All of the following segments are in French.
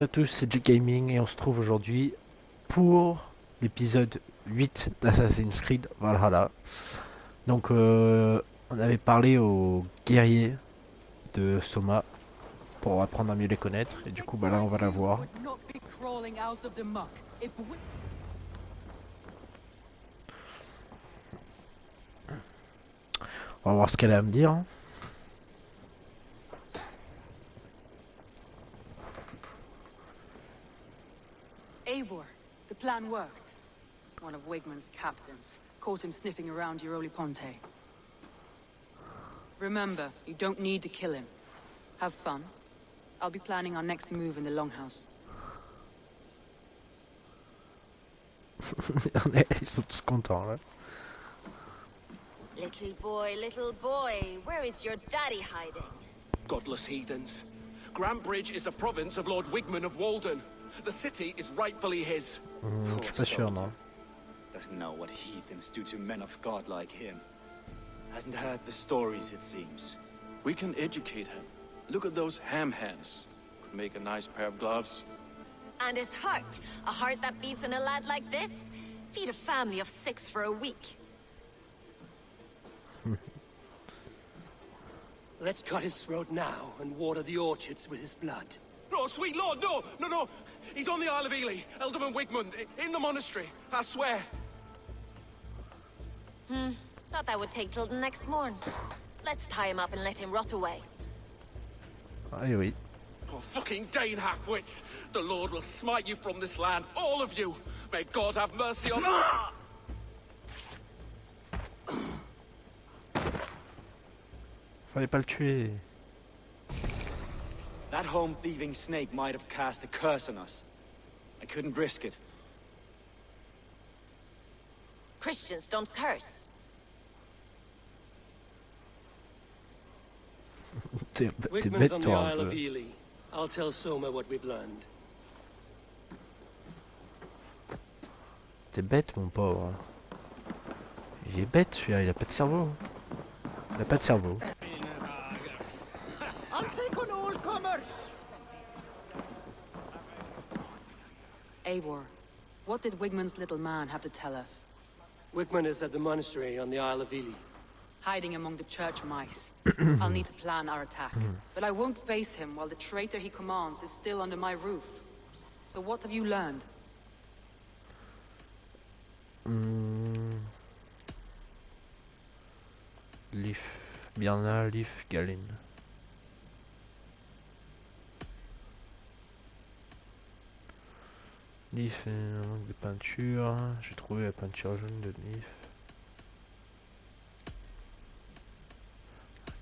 Bonjour à tous, c'est J Gaming et on se trouve aujourd'hui pour l'épisode 8 d'Assassin's Creed Valhalla. Donc on avait parlé aux guerriers de Soma pour apprendre à mieux les connaître et du coup bah là on va la voir. On va voir ce qu'elle a à me dire. Eivor, the plan worked. One of Wigmund's captains caught him sniffing around Euroli Ponte. Remember, you don't need to kill him. Have fun. I'll be planning our next move in the Longhouse. Ils sont tous contents là. Little boy, where is your daddy hiding? Godless heathens. Grambridge is a province of Lord Wigmund of Walden. The city is rightfully his. Je suis pas sûr non. Doesn't know what heathens do to men of God like him. Hasn't heard the stories, it seems. We can educate him. Look at those ham hands. Could make a nice pair of gloves. And his heart, a heart that beats in a lad like this? Feed a family of 6 for a week. Let's cut his throat now and water the orchards with his blood. No, sweet lord, no! He's on the Isle of Ely, Ealdorman Wigmund, in the monastery, I swear. Thought that would take till the next morn. Let's tie him up and let him rot away. Ah oui. Oh, fucking Dane halfwits! The Lord will smite you from this land, all of you! May God have mercy on... Fallait pas le tuer. That home-thieving snake might have cast a curse on us. I couldn't risk it. Christians don't curse. T'es Wigmund's bête on the toi un Isle of peu. Ely. I'll tell Soma what we've learned. T'es bête mon pauvre. Il est bête celui-là, il a pas de cerveau. Il a pas de cerveau. I'll take on all comers! Eivor, what did Wigmund's little man have to tell us? Wigmund is at the monastery on the Isle of Ely. Hiding among the church mice. I'll need to plan our attack. But I won't face him while the traitor he commands is still under my roof. So what have you learned? Leaf Galin. Leaf, un manque de peinture. J'ai trouvé la peinture jaune de Leaf.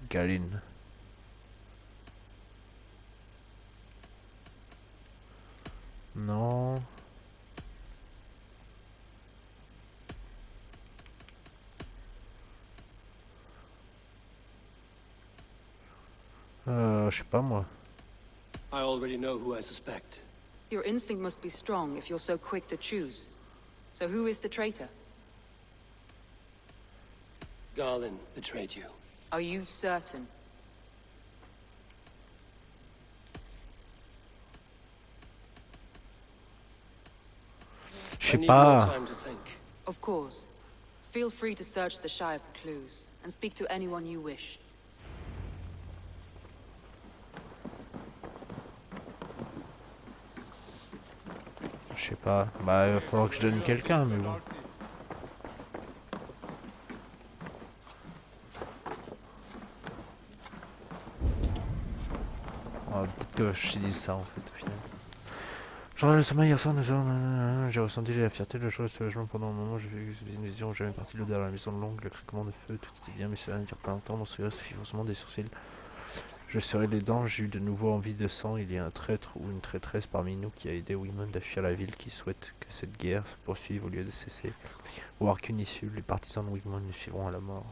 Galin. Non. Je sais pas moi. I already know who I suspect. Your instinct must be strong if you're so quick to choose. So who is the traitor? Garland betrayed you. Are you certain? Je I sais need more pas. time to think. Of course. Feel free to search the Shire for clues, and speak to anyone you wish. Je sais pas. Bah il va falloir que je donne quelqu'un mais bon. Peut-être que je dis ça en fait au final. Genre le sommeil hier soir, j'ai ressenti la fierté, le choix, le soulagement pendant un moment, j'ai vu une vision, j'avais parti l'odeur de la maison longue, le craquement de feu, tout était bien, mais cela ne dure pas longtemps, mon sourire se fit forcément des sourcils. Je serrai les dents, j'ai eu de nouveau envie de sang, il y a un traître ou une traîtresse parmi nous qui a aidé Wigmund à fuir la ville, qui souhaite que cette guerre se poursuive au lieu de cesser. Voir qu'une issue, les partisans de Wigmund nous suivront à la mort.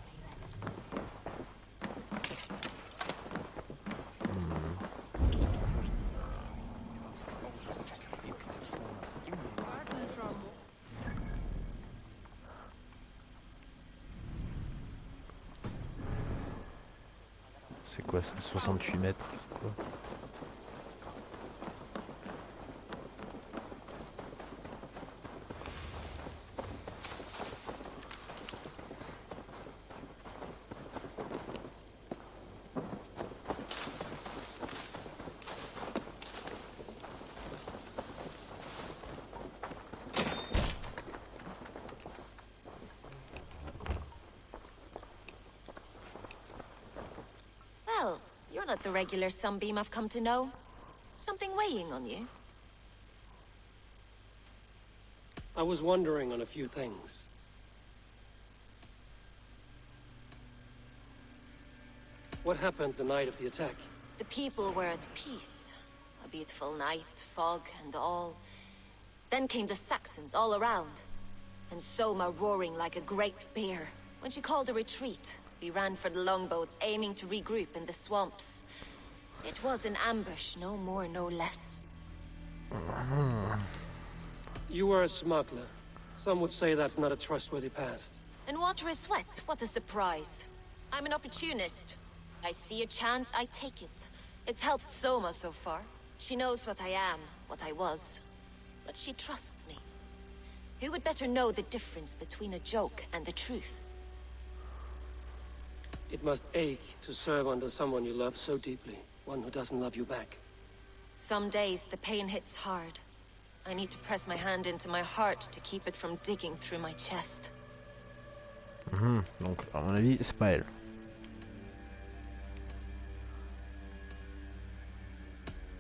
C'est quoi ça? 68 mètres, c'est quoi? not the regular sunbeam I've come to know. Something weighing on you? I was wondering on a few things. What happened the night of the attack? The people were at peace. A beautiful night, fog and all. Then came the Saxons all around. And Soma roaring like a great bear. When she called a retreat, we ran for the longboats, aiming to regroup in the swamps. It was an ambush, no more, no less. You were a smuggler. Some would say that's not a trustworthy past. And water is wet, what a surprise. I'm an opportunist. I see a chance, I take it. It's helped Soma so far. She knows what I am, what I was. But she trusts me. Who would better know the difference between a joke and the truth? It must ache to serve under someone you love so deeply. One who doesn't love you back. Some days the pain hits hard. I need to press my hand into my heart to keep it from digging through my chest. Donc, à mon avis, c'est pas elle.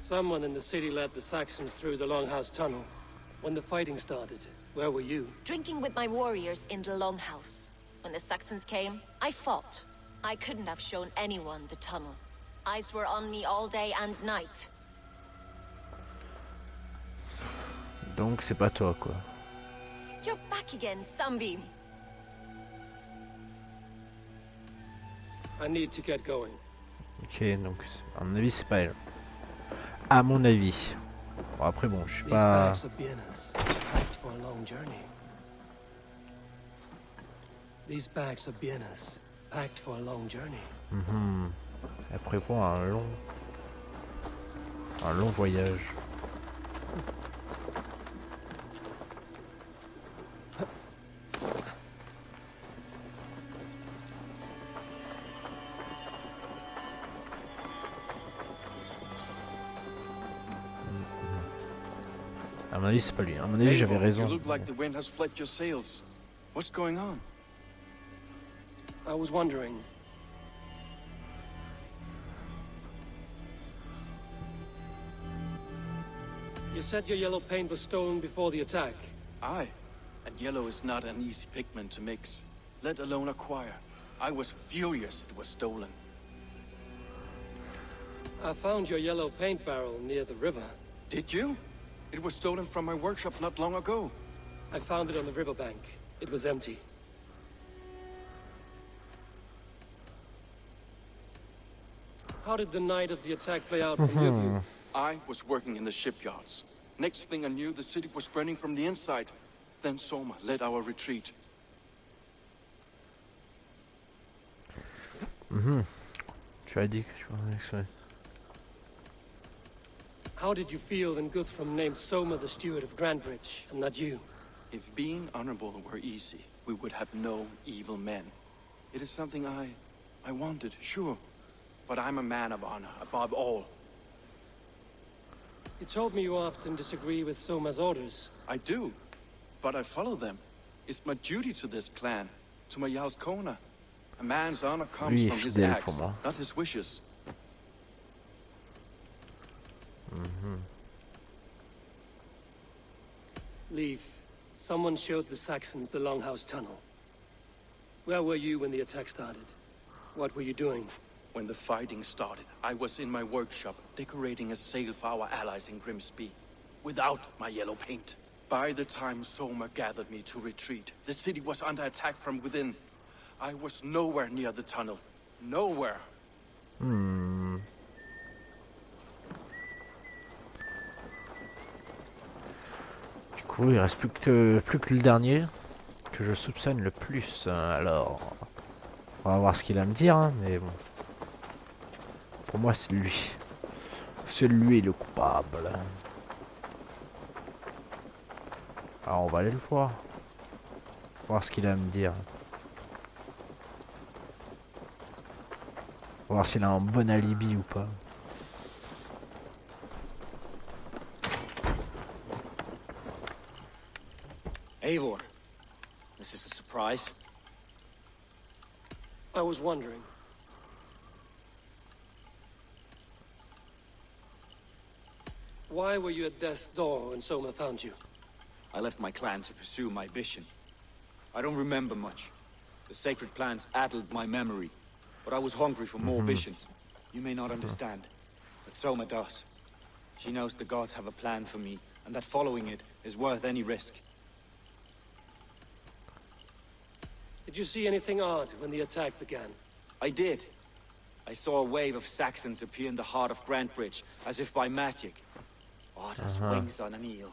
Someone in the city led the Saxons through the Longhouse Tunnel. When the fighting started, where were you? Drinking with my warriors in the Longhouse. When the Saxons came, I fought. I couldn't have shown anyone the tunnel. Eyes were on me all day and night. Donc, c'est pas toi, quoi. You're back again, Sunbeam. I need to get going. Ok, donc, à mon avis, c'est pas elle. À mon avis. Bon, après, bon, je suis These pas... bags are bienes, packed for a long journey. These bags are bienes, packed for a long journey. Elle prévoit un long voyage. À mon avis, c'est pas lui. À mon avis, j'avais raison. You look like the wind has fled your sails. What's going on? I was wondering. You said your yellow paint was stolen before the attack. Aye. And yellow is not an easy pigment to mix, let alone acquire. I was furious it was stolen. I found your yellow paint barrel near the river. Did you? It was stolen from my workshop not long ago. I found it on the riverbank. It was empty. How did the night of the attack play out from your view? I was working in the shipyards. Next thing I knew, the city was burning from the inside. Then Soma led our retreat. Tu as dit que tu parlais avec ça. How did you feel when Guthrum named Soma the steward of Grandbridge, and not you? If being honorable were easy, we would have no evil men. It is something I wanted, sure. But I'm a man of honor, above all. You told me you often disagree with Soma's orders. I do, but I follow them. It's my duty to this clan, to my Jarl's Kona. A man's honor comes Lui est from his fidèle acts, pour moi. not his wishes. Leave. Someone showed the Saxons the Longhouse Tunnel. Where were you when the attack started? What were you doing? When the fighting started, I was in my workshop, decorating a sail for our allies in Grimsby, without my yellow paint. By the time Soma gathered me to retreat, the city was under attack from within. I was nowhere near the tunnel. Nowhere. Du coup, il reste plus que le dernier que je soupçonne le plus. Alors, on va voir ce qu'il a à me dire, hein, mais bon. Pour moi, c'est lui. C'est lui le coupable. Alors, on va aller le voir. Voir ce qu'il a à me dire. Voir s'il a un bon alibi ou pas. Eivor, this is a surprise. I was wondering. Why were you at death's door when Soma found you? I left my clan to pursue my vision. I don't remember much. The sacred plants addled my memory, but I was hungry for more visions. You may not understand, but Soma does. She knows the gods have a plan for me, and that following it is worth any risk. Did you see anything odd when the attack began? I did. I saw a wave of Saxons appear in the heart of Grantbridge, as if by magic. Odd as wings on an eel.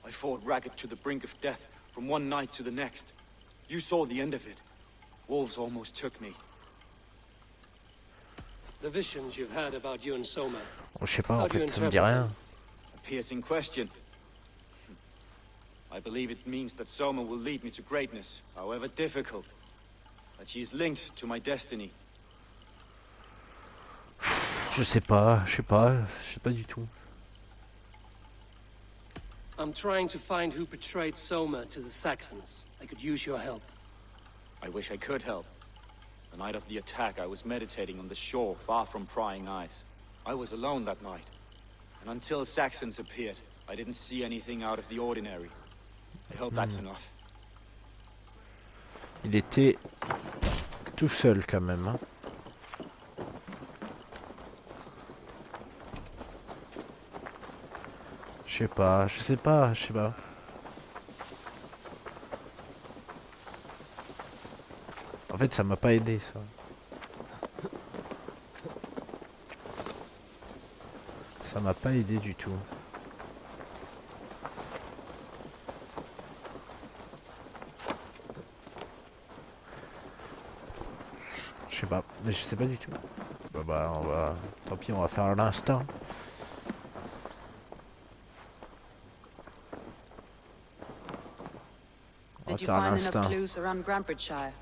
I fought ragged to the brink of death from one night to the next. You saw the end of it. Wolves almost took me. The visions you've had about you and Soma. Oh, je sais pas, How en do you fait, ça me interpret dit rien. them? A piercing question. I believe it means that Soma will lead me to greatness, however difficult. That she is linked to my destiny. Je sais pas du tout. I'm trying to find who betrayed Soma to the Saxons. I could use your help. I wish I could help. The night of the attack, I was meditating on the shore, far from prying eyes. I was alone that night. And until Saxons appeared, I didn't see anything out of the ordinary. I hope that's enough. Il était tout seul quand même. Hein. Je sais pas. En fait, ça m'a pas aidé, ça. Ça m'a pas aidé du tout. Je sais pas du tout. Bah, on va... Tant pis, on va faire l'instinct. On va Did you faire find enough l'instinct. clues around Grantbridgeshire?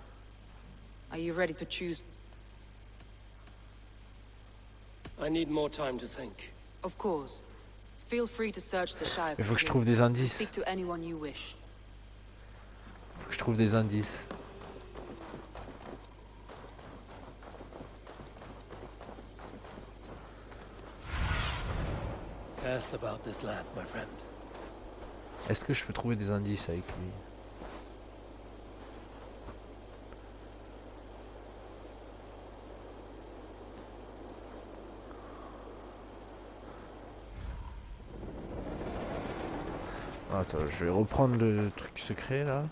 Are you ready to choose? I need more time to think. Of course. Feel free to search the Shire. Il faut que je for trouve clues. des indices. Speak to anyone you wish. Faut que je trouve des indices. Asked about this lad, my friend. Est-ce que je peux trouver des indices avec lui? Attends, je vais reprendre le truc secret là.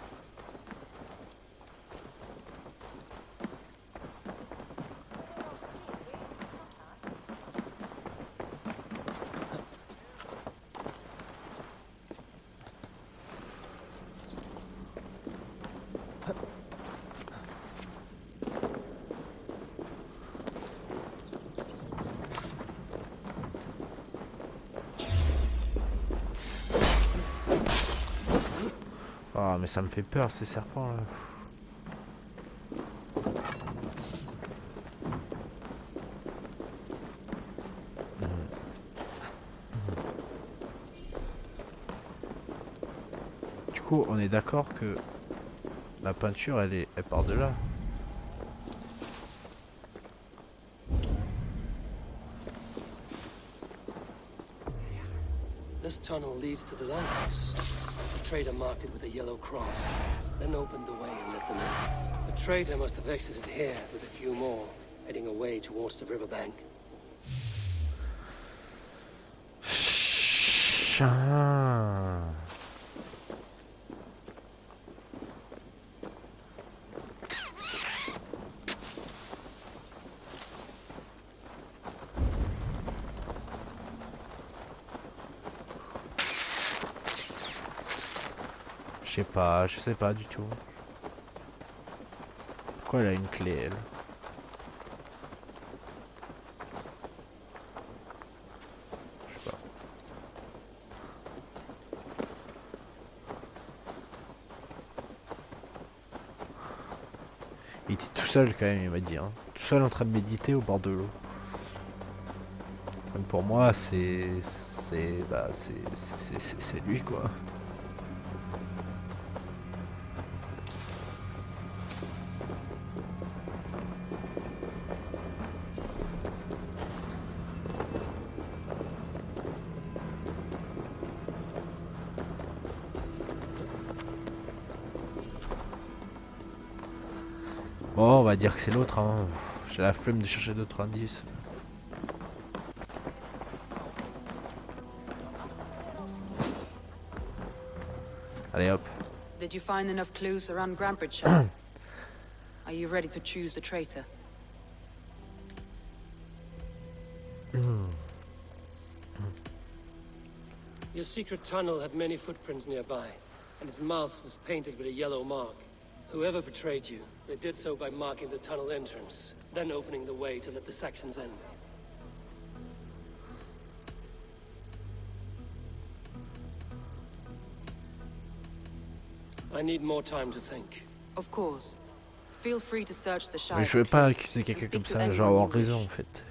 Ah mais ça me fait peur ces serpents là. Du coup on est d'accord que la peinture elle part de là. This tunnel leads to the longhouse. The traitor marked it with a yellow cross, then opened the way and let them in. The traitor must have exited here with a few more, heading away towards the riverbank. Je sais pas du tout. Pourquoi elle a une clé elle? Je sais pas. Il était tout seul quand même, il m'a dit. Hein. Tout seul en train de méditer au bord de l'eau. Même pour moi, c'est lui quoi. Bon, on va dire que c'est l'autre, hein. J'ai la flemme de chercher d'autres indices. Allez hop. Did you find enough clues around Grandbridgeshire? Are you ready to choose the traitor? Your secret tunnel had many footprints nearby, and its mouth was painted with a yellow mark. Whoever betrayed you, they did so by marking the tunnel entrance, then opening the way to let the Saxons in. I need more time to think. Of course. Feel free to search the Shire. Mais je veux pas accuser quelqu'un comme ça, genre en raison en fait.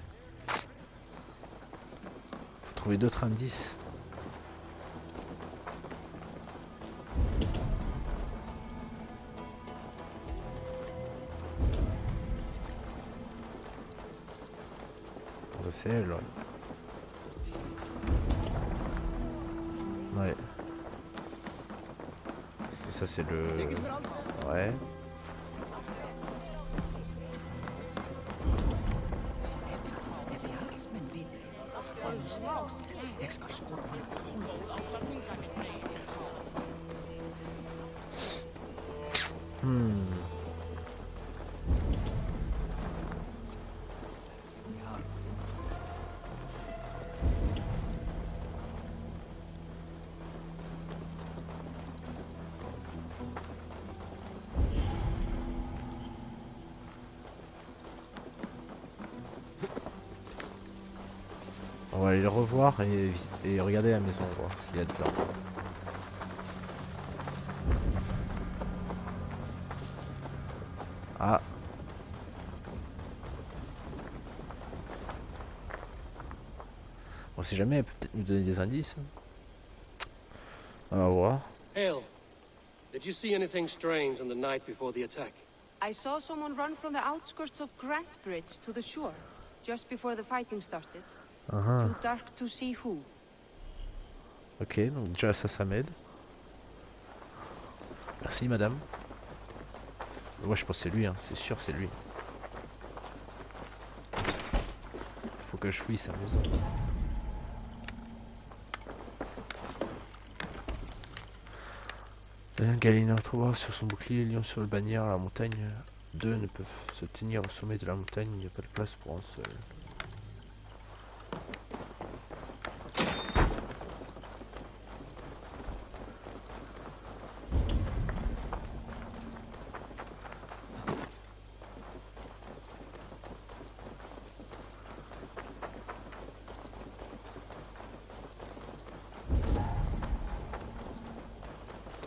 Faut trouver d'autres indices. Ça c'est elle. Ouais. Et ça c'est le... Ouais. On va aller le revoir et regarder la maison, voir ce qu'il y a dedans. Ah. On sait jamais, elle peut peut-être nous donner des indices. On va voir. Hale, did you see anything strange on the night before the attack? I saw someone run from the outskirts of Grantbridge to the shore, just before the fighting started. Too dark to see who. Ok, donc déjà ça m'aide. Merci madame. Moi je pense que c'est lui, hein. C'est sûr c'est lui. Faut que je fouille sa maison. Galina trouva sur son bouclier, lion sur le bannière, la montagne. Deux ne peuvent se tenir au sommet de la montagne, il n'y a pas de place pour un seul.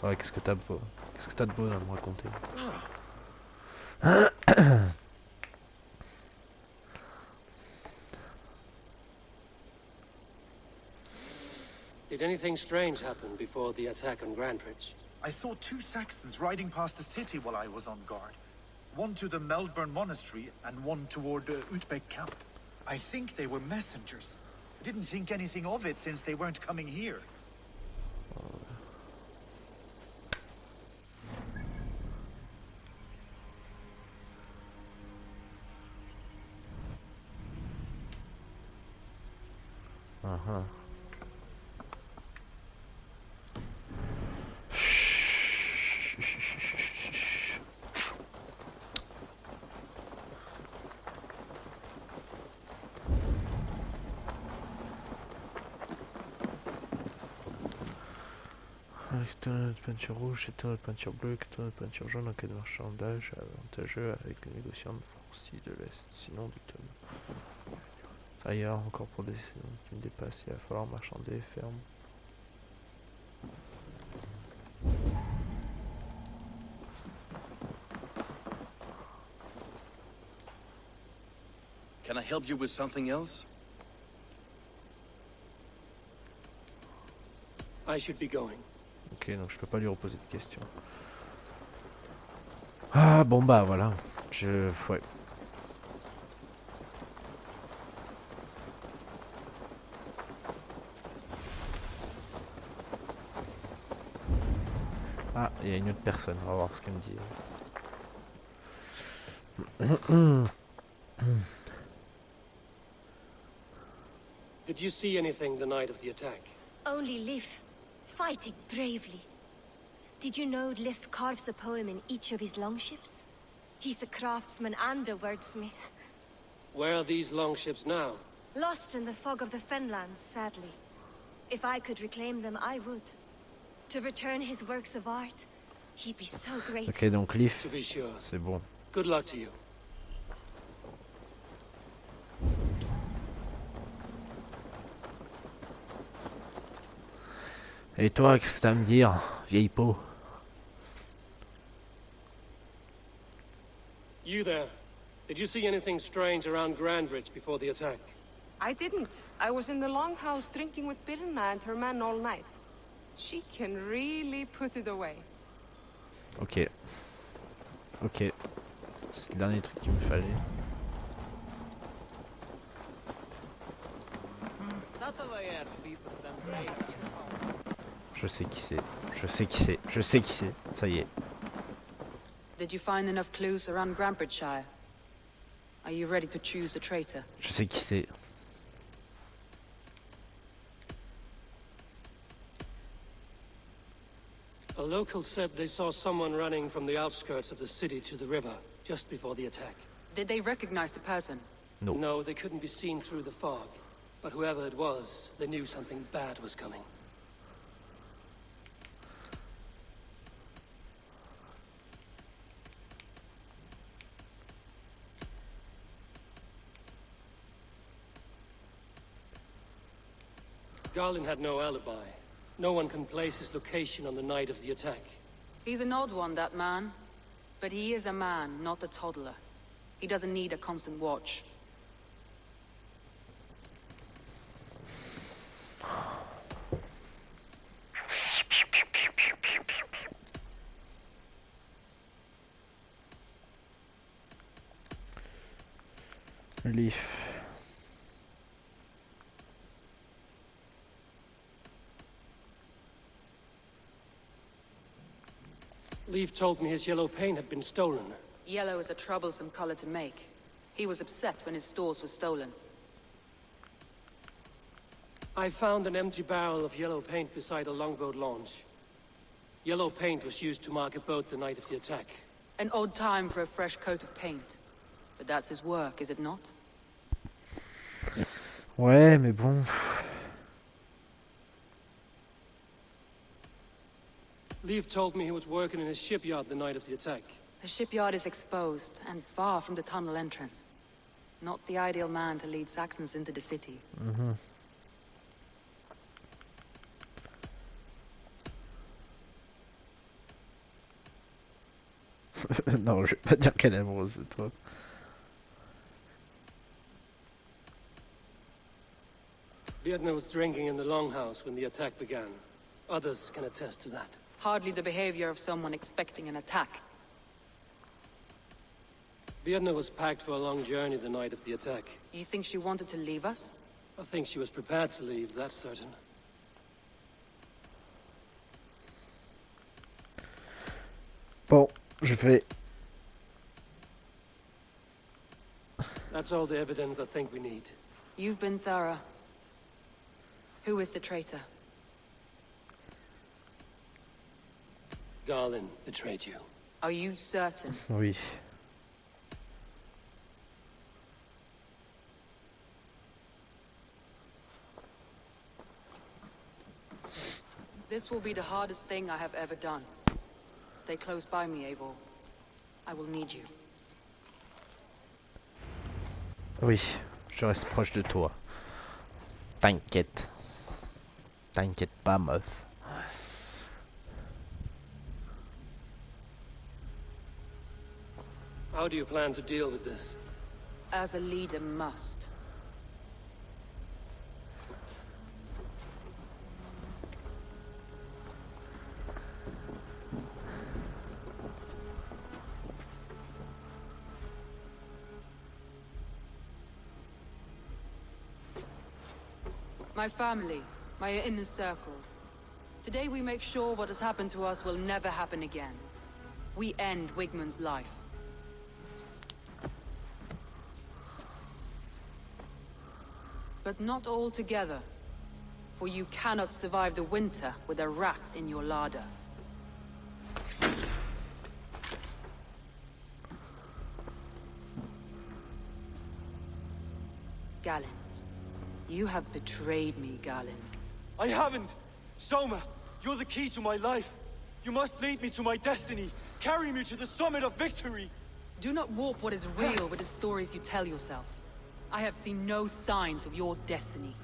Ouais, qu'est-ce que t'as de beau à me raconter? Did anything strange happen before the attack on Grantbridge? I saw two Saxons riding past the city while I was on guard. One to the Melbourne Monastery and one toward the Utbeck camp. I think they were messengers. Didn't think anything of it since they weren't coming here. Tonneau de peinture rouge, c'est tonneau de peinture bleue, tonneau de peinture jaune en cas de marchandage avantageux avec les négociants de France de l'Est, sinon du tonneau. Ailleurs, encore pour des saisons qui me dépassent, il va falloir marchander ferme. Can I help you with something else? I should be going. Ok, donc je peux pas lui reposer de questions. Ah bon bah voilà, ouais. Ah, il y a une autre personne, on va voir ce qu'elle me dit. Did you see anything the night of the attack? Only Lif, fighting bravely. Did you know Lif carves a poem in each of his longships? He's a craftsman and a wordsmith. Where are these longships now? Lost in the fog of the Fenlands, sadly. If I could reclaim them, I would. To return his works of art, he'd be so grateful. Ok, donc Leaf, To be sure. c'est bon. Good luck to you. Et toi, qu'est-ce que t'as à me dire, vieille peau? You there. Did you see anything strange around Grandbridge before the attack? I didn't. I was in the longhouse drinking with Birna and her men all night. She can really put it away. Ok. Ok. C'est le dernier truc qu'il me fallait. Je sais qui c'est. Je sais qui c'est. Je sais qui c'est. Ça y est. Did you find enough clues around Grandbridgeshire? Are you ready to choose the traitor? Je sais qui c'est. A local said they saw someone running from the outskirts of the city to the river, just before the attack. Did they recognize the person? No. No, they couldn't be seen through the fog. But whoever it was, they knew something bad was coming. Garland had no alibi. No one can place his location on the night of the attack. He's an odd one, that man. But he is a man, not a toddler. He doesn't need a constant watch. Leaf. Leaf told me his yellow paint had been stolen. Yellow is a troublesome color to make. He was upset when his stores were stolen. I found an empty barrel of yellow paint beside a longboat launch. Yellow paint was used to mark a boat the night of the attack. An odd time for a fresh coat of paint. But that's his work, is it not? Ouais, mais bon. Leaf told me he was working in his shipyard the night of the attack. The shipyard is exposed and far from the tunnel entrance. Not the ideal man to lead Saxons into the city. Non, je vais pas dire qu'elle est amoureuse de toi. Biedna was drinking in the longhouse when the attack began. Others can attest to that. Hardly the behavior of someone expecting an attack. Biedna was packed for a long journey the night of the attack. You think she wanted to leave us? I think she was prepared to leave, that's certain. Bon, je vais... That's all the evidence I think we need. You've been thorough. Who is the traitor? Garland betrayed you. Are you certain? Oui. This will be the hardest thing I have ever done. Stay close by me, Eivor. I will need you. Oui, je reste proche de toi. T'inquiète. T'inquiète pas, meuf. How do you plan to deal with this? As a leader must. My family, my inner circle. Today we make sure what has happened to us will never happen again. We end Wigmund's life. But not all together. For you cannot survive the winter with a rat in your larder. Galen. You have betrayed me, Galen. I haven't! Soma, you're the key to my life. You must lead me to my destiny. Carry me to the summit of victory. Do not warp what is real with the stories you tell yourself. I have seen no signs of your destiny.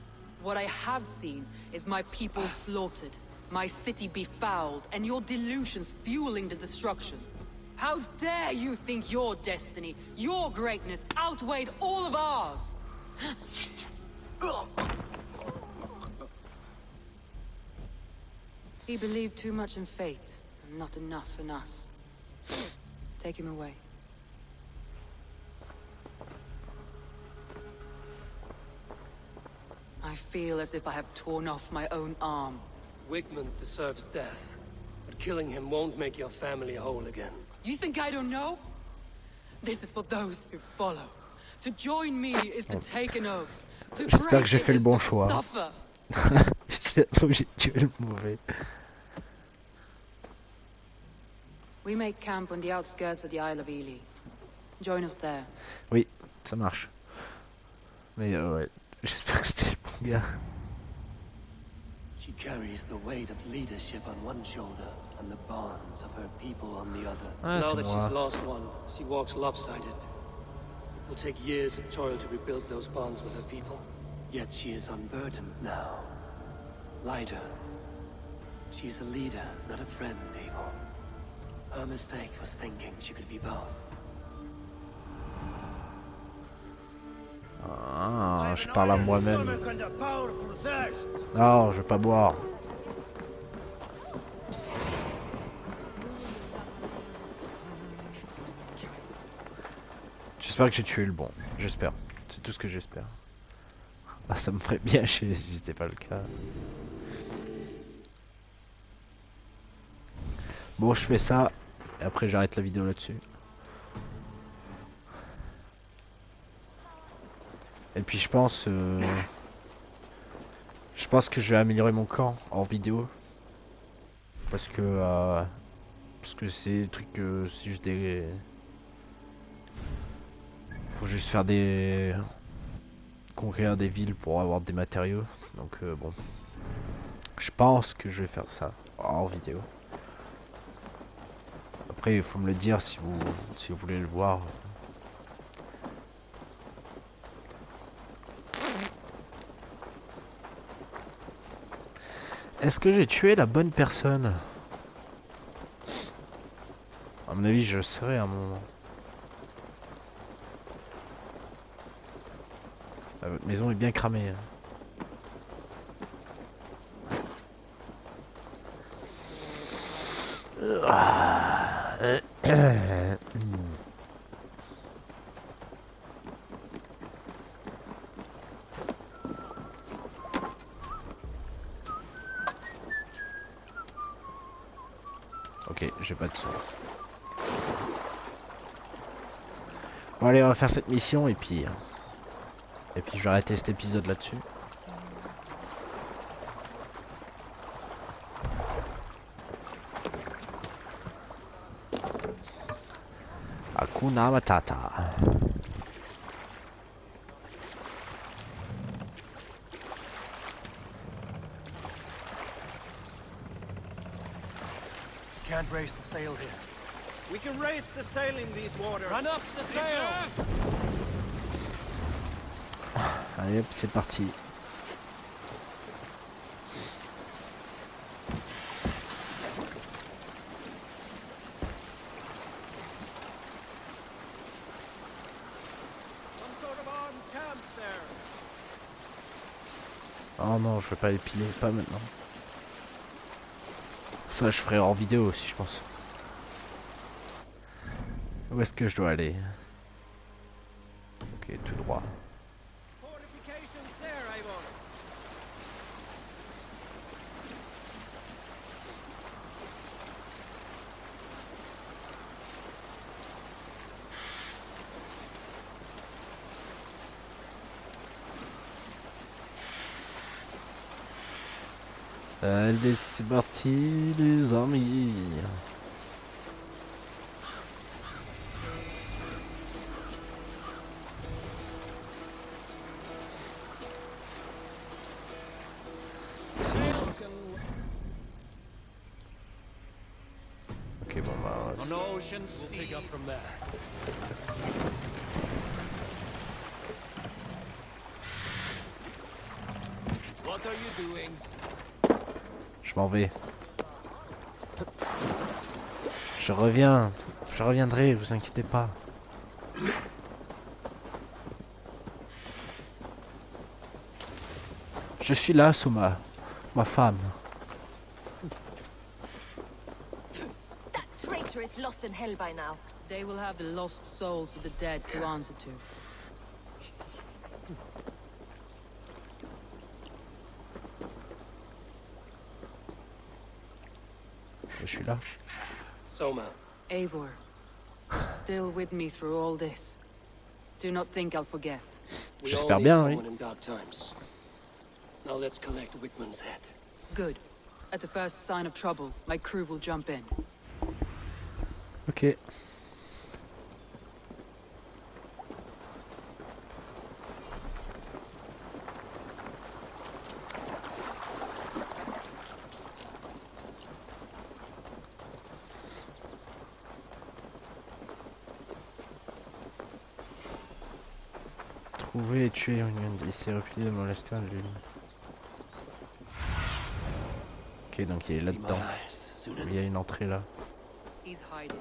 What I have seen is my people slaughtered, my city befouled, and your delusions fueling the destruction. How dare you think your destiny, your greatness, outweighed all of ours? He believed too much in fate, and not enough in us. Take him away. I feel as if I have torn off my own arm. Wigmund deserves death, but killing him won't make your family whole again. You think I don't know? This is for those who follow. To join me is to take an oath. To J'espère que j'ai break fait it le is bon to choix. suffer. J'ai trouvé que j'ai tué le mauvais. We make camp on the outskirts of the Isle of Ely. Join us there. Oui, ça marche. Mais ouais, j'espère que c'était le bon gars. She carries the weight of leadership on one shoulder and the bonds of her people on the other. Ah, Now c'est that moi. she's lost one, she walks lopsided. It will take years of toil to rebuild those bonds with her people. Yet she is unburdened now. Lighter. She's a leader, not a friend, Abel. Her mistake was thinking she could be both. Ah, je parle à moi-même. Non, je veux pas boire. J'espère que j'ai tué le bon. J'espère. C'est tout ce que j'espère. Ah, ça me ferait bien chier si c'était pas le cas. Bon, je fais ça. Et après, j'arrête la vidéo là-dessus. Et puis je pense que je vais améliorer mon camp hors vidéo. Parce que c'est des trucs, c'est juste des... Faut juste faire des... conquérir des villes pour avoir des matériaux. Donc bon. Je pense que je vais faire ça hors vidéo. Après il faut me le dire si vous voulez le voir. Est-ce que j'ai tué la bonne personne? À mon avis, je le serai à un moment. Votre maison est bien cramée. Ok, j'ai pas de son. Bon allez, on va faire cette mission et puis je vais arrêter cet épisode là-dessus. Hakuna Matata. Can't raise the sail here. We can raise the sail in these waters. Run up the sail! Allez hop, c'est parti. Oh non, je vais pas épiler, pas maintenant. Ça, je ferai hors vidéo aussi, je pense. Où est-ce que je dois aller? Ok, tout droit. Allez, c'est parti, les amis. Ok, bon bah. We'll pick up from there. What are you doing? Je m'en vais. Je reviendrai, vous inquiétez pas. Je suis là, Soma, ma femme. That traitor is lost in hell by now. They will have the lost souls of the dead to answer to. Je suis là. Soma. Eivor, you're still with me through all this. Do not think I'll forget. We J'espère all need bien, oui. someone in dark times. Now let's collect Wickman's head. Good. At the first sign of trouble, my crew will jump in. Ok. Trouver et tuer une s'est replié de molester de l'une. Ok, donc il est là-dedans. Il y a une entrée là. He's hiding.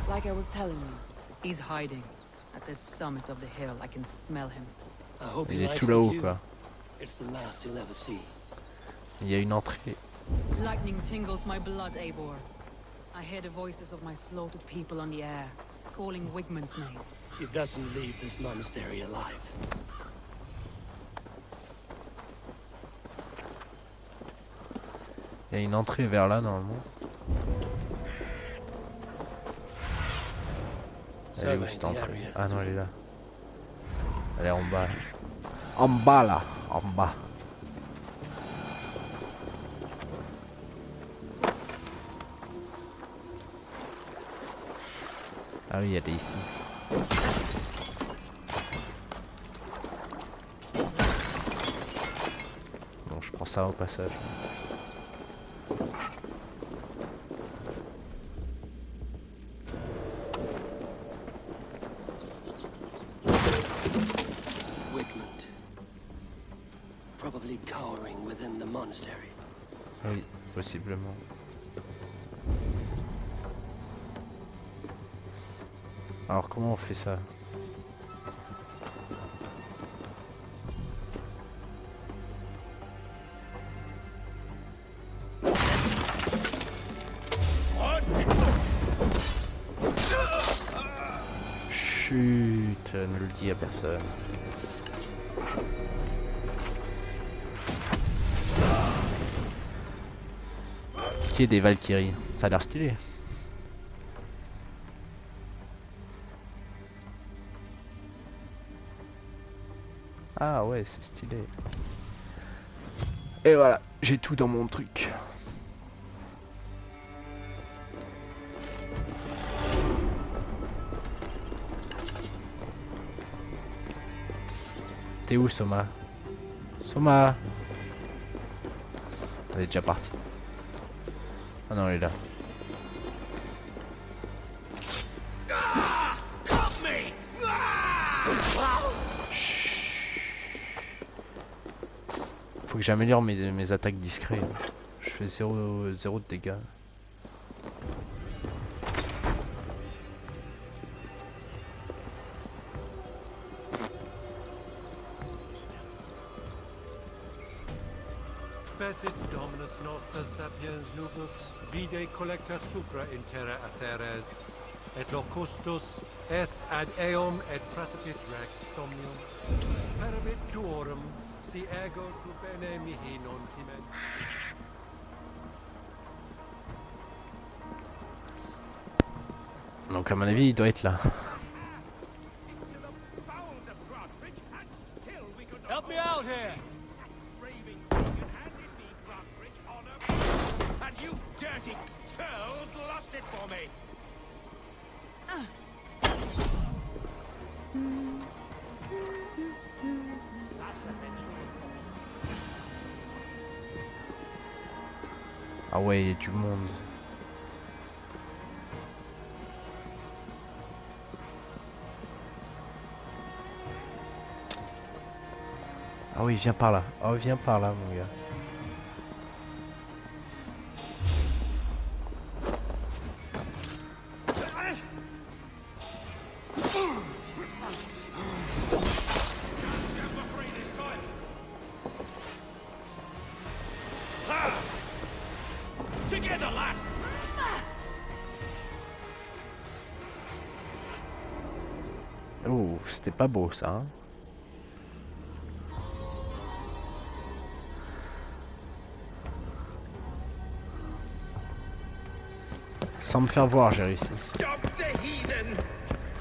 Like I was telling you, he's hiding. At the summit of the hill, I can smell him. I hope Il he est likes tout là-haut you. quoi. It's the last he'll ever see. Il y a une entrée. Lightning tingles my blood, Eivor. I hear the voices of my slaughtered people on the air, calling Wigman's name. He doesn't leave this monastery alive. Il y a une entrée vers là normalement. Elle est où cette entrée? Ah non, elle est là. Elle est en bas. En bas là, en bas. Ah oui, elle est ici. Bon, je prends ça au passage. Wigman. Probably cowering within the monastery. Oui, possiblement. Alors comment on fait ça? Chut, ne le dis à personne. Qui est des Valkyries? Ça a l'air stylé. Ah ouais, c'est stylé. Et voilà, j'ai tout dans mon truc. T'es où, Soma? Soma! Elle est déjà partie. Ah non, elle est là. Faut que j'améliore mes attaques discrètes. Je fais 0 de dégâts. Fecit Dominus Noster Sapiens Nubus, vide collecta supra in terra atheres, et locustus est ad eum et precipit rex somnium, perabit duorum, si ego tu bene mihi non timen. Donc à mon avis, il doit être là. Help me out here! pathetic churls lost it for me. Ah ouais, il y a du monde. Ah oui, viens par là. Oh, viens par là, mon gars. Together, lad. Oh, c'était pas beau ça. Hein. Sans me faire voir, j'ai réussi. Stop the heathen!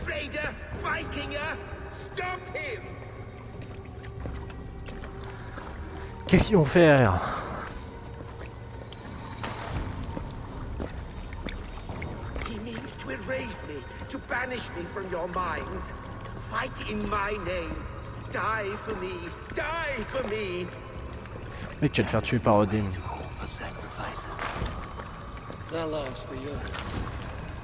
Raider, Vikinger, stop him! Qu'est-ce qu'ils vont faire? He means to erase me, to banish me from your minds. Fight in my name. Die for me, die for me. Mec, tu vas te faire tuer par Odin. Their lives for yours.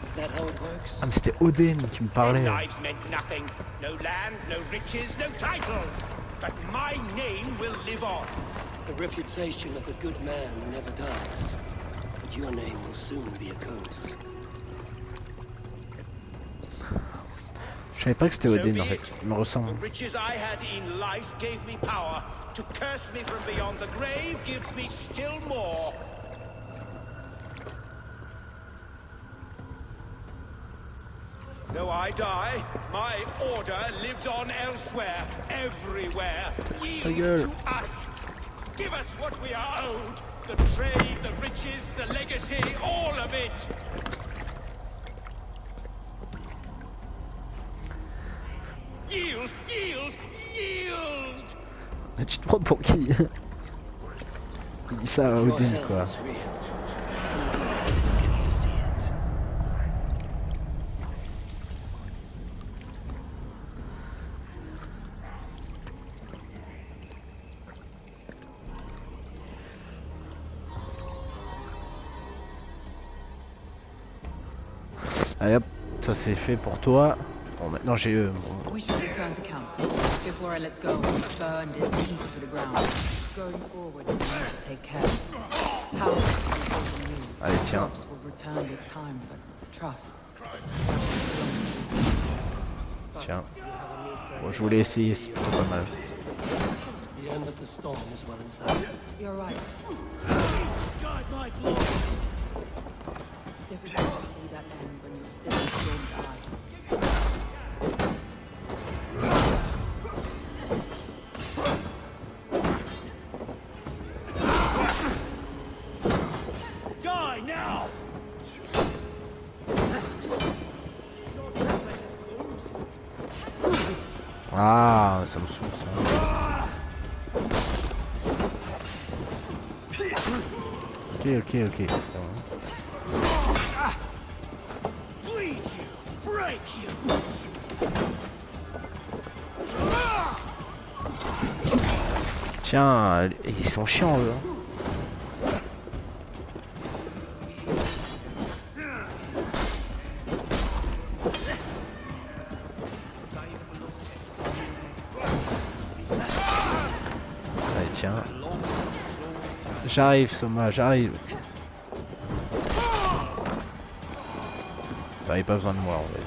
Is that how it works? Ah mais c'était Odin qui me parlait. Their lives meant nothing. No land, no riches, no titles. But my name will live on. The reputation of a good man never dies. But your name will soon be a curse. Je savais pas que c'était Odin en fait. Il me ressemble. The riches I had in life gave me power. To curse me from beyond the grave gives me still more. Though I die, my order lives on elsewhere, everywhere. Yield to us. Give us what we are owed. The trade, the riches, the legacy, all of it. Yield, yield, yield. Tu te prends pour qui? Il dit ça à Odin quoi. Allez hop, ça c'est fait pour toi. Bon maintenant j'ai eux. We should return to camp. Before I let go, burn this heap to the ground. Going forward, we must take care. Houses will be new. Allez tiens. Crops will return with time, but trust. Tiens. Bon, je voulais essayer, c'est plutôt pas mal. The end of the storm is well in sight. You're right. Jesus, guide my blood. It's difficult to see that end when you're still in storm's eye. Die now! Ah, ça me saoule ça. Ok. Bleed you, break you. Tiens, ils sont chiants eux. Allez, tiens. J'arrive, Soma, j'arrive. T'avais pas besoin de moi, en fait.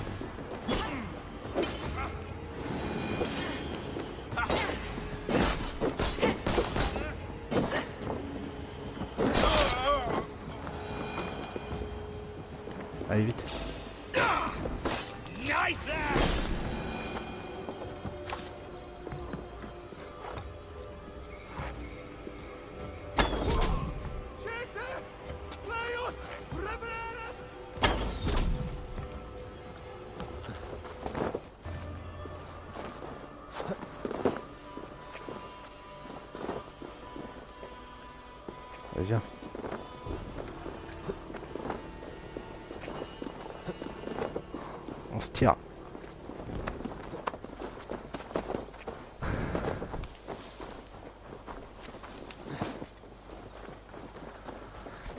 Allez, vite. Nice there! Viens. se tire.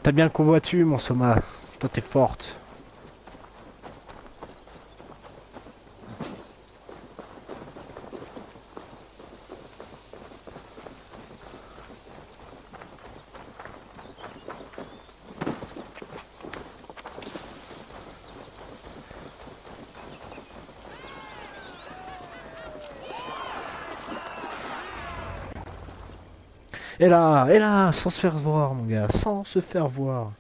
T'as bien le convoitu, mon Soma. Toi, t'es forte. Et là, sans se faire voir, mon gars, sans se faire voir.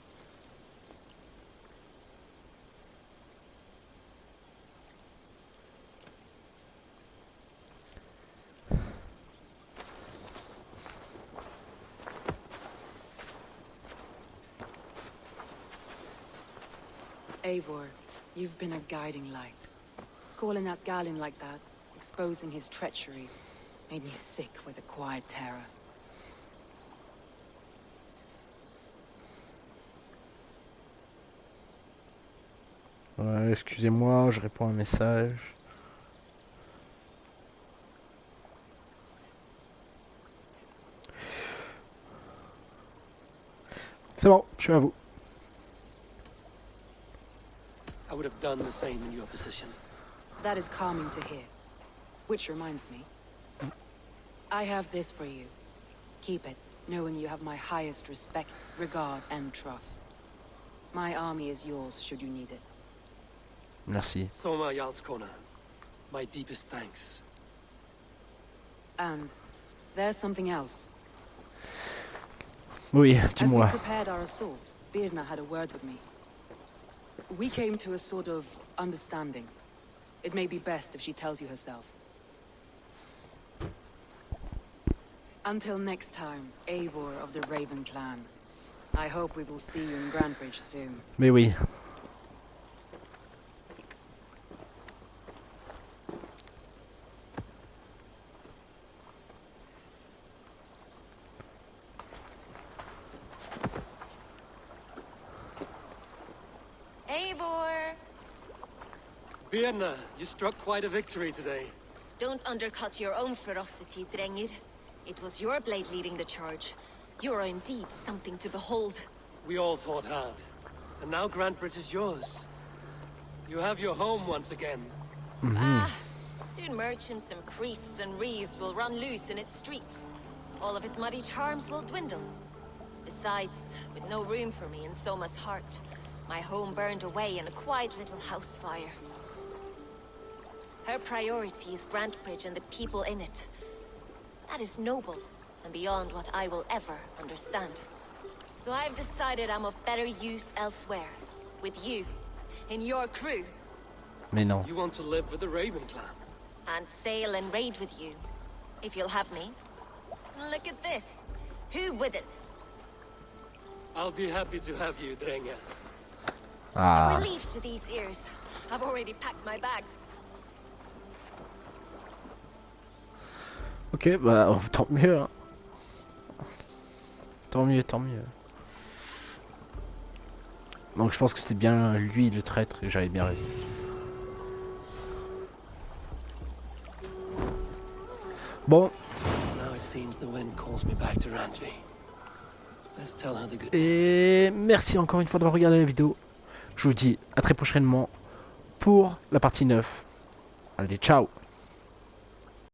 Eivor, you've been a guiding light. Calling out Galin like that, exposing his treachery, made me sick with a quiet terror. Ouais, excusez-moi, je réponds à un message. C'est bon, je suis à vous. I would have done the same in your position. That is calming to hear. Which reminds me, I have this for you. Keep it, knowing you have my highest respect, regard, and trust. My army is yours should you need it. Merci. Soma Jarlskona, my deepest thanks. And there's something else. Oui, As we dis-moi. prepared our assault, Birna had a word with me. We came to a sort of understanding. It may be best if she tells you herself. Until next time, Eivor of the Raven clan. I hope we will see you in Grandbridge soon. Mais oui. Eivor! Birna, you struck quite a victory today. Don't undercut your own ferocity, Drengir. It was your blade leading the charge. You are indeed something to behold. We all fought hard. And now Grantbridge is yours. You have your home once again. Soon merchants and priests and reeves will run loose in its streets. All of its muddy charms will dwindle. Besides, with no room for me in Soma's heart, my home burned away in a quiet little house fire. Her priority is Grantbridge and the people in it. That is noble, and beyond what I will ever understand. So I've decided I'm of better use elsewhere. With you, in your crew. Mais non. You want to live with the Raven clan? And sail and raid with you, if you'll have me. Look at this. Who wouldn't? I'll be happy to have you, Drengir. Ah. Relief to these ears. I've already packed my bags. Ok, bah tant mieux. Hein. Tant mieux, tant mieux. Donc je pense que c'était bien lui le traître et j'avais bien raison. Bon. Et merci encore une fois d'avoir regardé la vidéo. Je vous dis à très prochainement pour la partie 9. Allez, ciao!